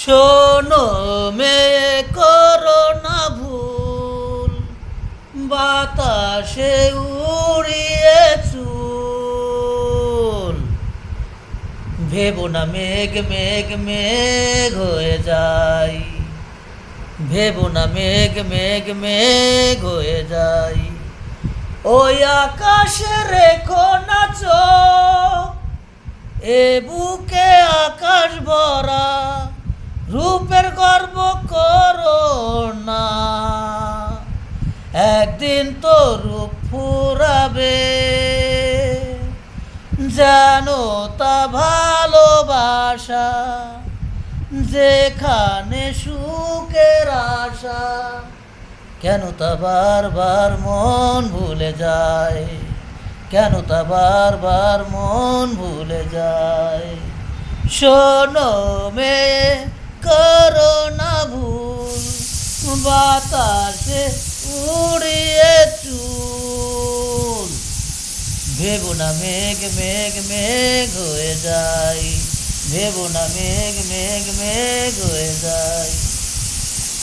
শোনো মেয়ে করো না ভুল, বাতাসে উড়িয়ে চুল। ভেবো না মেঘ মেঘ মেঘ হয়ে যায়, ভেবো না মেঘ মেঘ মেঘ হয়ে যায়। ওই আকাশে রেখো না চোখ, এ বুকে আকাশ ভরা, রূপের গর্ব করো না। একদিন তো রূপ ফুরাবে, জানো তা ভালোবাসা, যেখানে সুখের আশা। কেন তা বারবার মন ভুলে যায়, কেন তা বারবার মন ভুলে যায়। শোনো মেয়ে করো না ভুল, বাতাসে উড়িয়ে চুল। ভেবো না মেঘ মেঘ মেঘ হয়ে যায়, ভেবো না মেঘ মেঘ মেঘ হয়ে যায়।